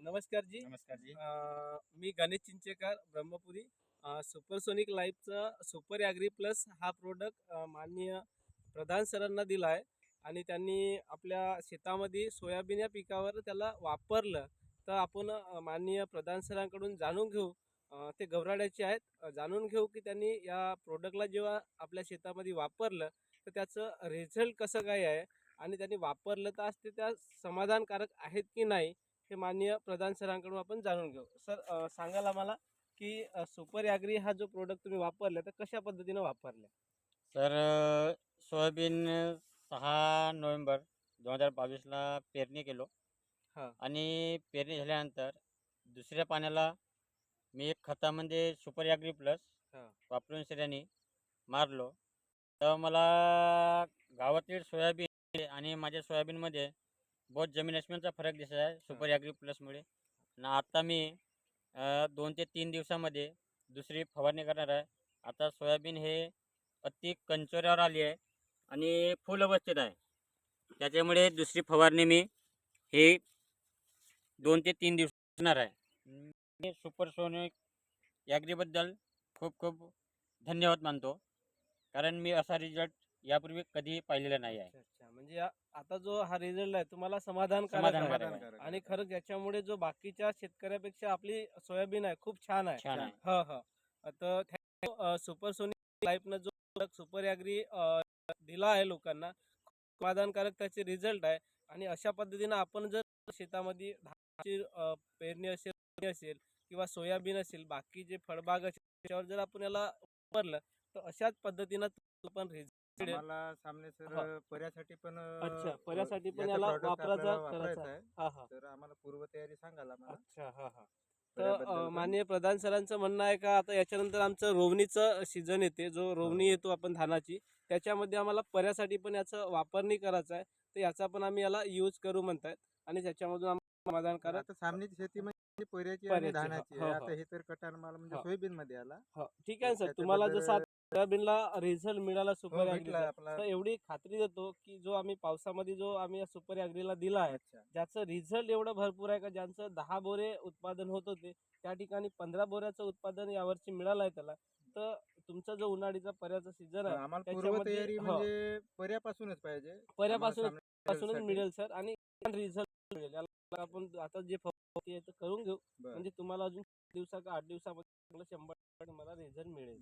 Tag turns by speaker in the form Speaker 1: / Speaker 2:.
Speaker 1: नमस्कार जी.
Speaker 2: नमस्कार जी.
Speaker 1: मी गणेश चिंचेकर ब्रह्मपुरी. सुपरसोनिक लाईफचा सुपर ॲग्री प्लस हा प्रोडक्ट माननीय प्रधान सरांना दिला आहे आणि त्यांनी आपल्या शेतामध्ये सोयाबीन या पिकावर त्याला वापरलं. तर आपण माननीय प्रधान सरांकडून जाणून घेऊ. ते गवराड्याचे आहेत. जाणून घेऊ की त्यांनी या प्रोडक्टला जेव्हा आपल्या शेतामध्ये वापरलं तर त्याचं रिझल्ट कसं काय आहे आणि त्यांनी वापरलं तर आज ते त्या समाधानकारक आहेत की नाही, हे माननीय प्रधान सरांकडून आपण जाणून घेऊ. सर, सांगाल आम्हाला की सुपर ॲग्री हा जो प्रोडक्ट तुम्ही वापरला तर कशा पद्धतीनं वापरला?
Speaker 2: तर सोयाबीन 6 नोव्हेंबर 2022ला पेरणी केलो
Speaker 1: हां.
Speaker 2: आणि पेरणी झाल्यानंतर दुसऱ्या पाण्याला मी एक खतामध्ये सुपर ॲग्री प्लस
Speaker 1: हां.
Speaker 2: वापरून सऱ्यानी मारलो. तेव्हा मला गावातील सोयाबीन आणि माझ्या सोयाबीनमध्ये बहुत जमीन आसमानचा फरक दिसत आहे सुपर ॲग्री प्लसमुळे. आणि आता मी 2 ते 3 दिवसामध्ये दुसरी फवारणी करणार आहे. आता सोयाबीन हे अति कंचोऱ्यावर आली आहे आणि फुल अवस्थेत आहे. त्याच्यामुळे दुसरी फवारणी मी हे 2 ते 3 दिवस करणार आहे. मी सुपर सोनिक ॲग्रीबद्दल खूप खूप धन्यवाद मानतो, कारण मी असा रिझल्ट यापूर्वी कधीही पाहिलेला नाही आहे.
Speaker 1: अच्छा, अच्छा. म्हणजे आता जो हा रिझल्ट आहे तुम्हाला समाधानकारक आहे.
Speaker 2: समाधानकारक आहे.
Speaker 1: आणि खरंच याच्यामुळे जो बाकीच्या शेतकऱ्यापेक्षा आपली सोयाबीन आहे खूप छान आहे.
Speaker 2: छान आहे.
Speaker 1: हां, हां. तर सुपर सोनिक लाईफनं जो सुपर ॲग्री दिला आहे लोकांना, समाधानकारक त्याचे रिझल्ट आहे. आणि अशा पद्धतीनं आपण जर शेतामध्ये धानाची पेरणी असेल किंवा सोयाबीन असेल, बाकी जे फळबाग असेल त्याच्यावर जर आपण याला वापरलं तर अशाच पद्धतीनं पण रिझल्ट मिळेल.
Speaker 3: आम्हाला सामने
Speaker 1: हो.
Speaker 3: सर पर्यासाठी पण
Speaker 1: अच्छा, पर्यासाठी पण
Speaker 3: याचं
Speaker 1: याला
Speaker 3: product
Speaker 1: वापरायचा
Speaker 3: आपल्याला
Speaker 1: करायचा.
Speaker 3: वापरायचं आहे.
Speaker 1: हां, हां.
Speaker 3: तर आम्हाला पूर्वतयारी सांगाल आम्हाला
Speaker 1: अच्छा. हां, हां. तर
Speaker 3: पर्याबद्दल पण.
Speaker 1: माननीय प्रधान सरांचं म्हणणं आहे का आता याच्यानंतर आमचं रोवणीचं सीझन येते, जो रोवणी येतो आपण धानाची, त्याच्यामध्ये आम्हाला पर्यासाठी पण याचं वापरणी करायचं आहे. तर याचा पण आम्ही याला यूज करू म्हणतायत आणि त्याच्यामधून आम्हाला
Speaker 3: तर
Speaker 1: समाधानकारक
Speaker 3: आता सामनीची शेती म्हणजे पर्याची आणि
Speaker 1: पर्यायची.
Speaker 3: धानाची
Speaker 1: हो,
Speaker 3: आहे.
Speaker 1: हो,
Speaker 3: आता
Speaker 1: हो.
Speaker 3: हे तर कटाण माल म्हणजे
Speaker 1: हो,
Speaker 3: सोयाबीन मध्ये आला.
Speaker 1: हो. ठीक
Speaker 3: तर
Speaker 1: आहे सर. तुम्हाला जसं
Speaker 3: त्याच्याबद्दल
Speaker 1: सोयाबीनला रिझल्ट मिळाला
Speaker 3: हो
Speaker 1: सुपर
Speaker 3: भेटला
Speaker 1: ॲग्रीचा,
Speaker 3: आपला.
Speaker 1: तर एवढी खात्री देतो की जो आम्ही पावसामध्ये जो आम्ही सुपर ॲग्रीला दिला आहे,
Speaker 3: अच्छा.
Speaker 1: ज्याचं रिझल्ट एवढं भरपूर आहे का ज्यांचं 10 बोरे उत्पादन होत होते त्या ठिकाणी 15 बोऱ्याचं उत्पादन यावर्षी मिळालं आहे त्याला. तर तुमचा जो उन्हाळीचा पर्याचा सीझन आहे
Speaker 3: आम्हाला
Speaker 1: त्याच्यामध्ये
Speaker 3: पूर्वतयारी म्हणजे पर्यापासूनच पाहिजे आम्हाला
Speaker 1: पर्यापासूनच
Speaker 3: सामने
Speaker 1: मिळेल सर आणि रिझल्ट मिळेल. याला आपण आता जे फवारणी आहे ते करून घेऊ.
Speaker 3: बरं.
Speaker 1: म्हणजे तुम्हाला अजून दिवसा का 8 दिवसामध्ये 100% तुम्हाला रिझल्ट मिळेल.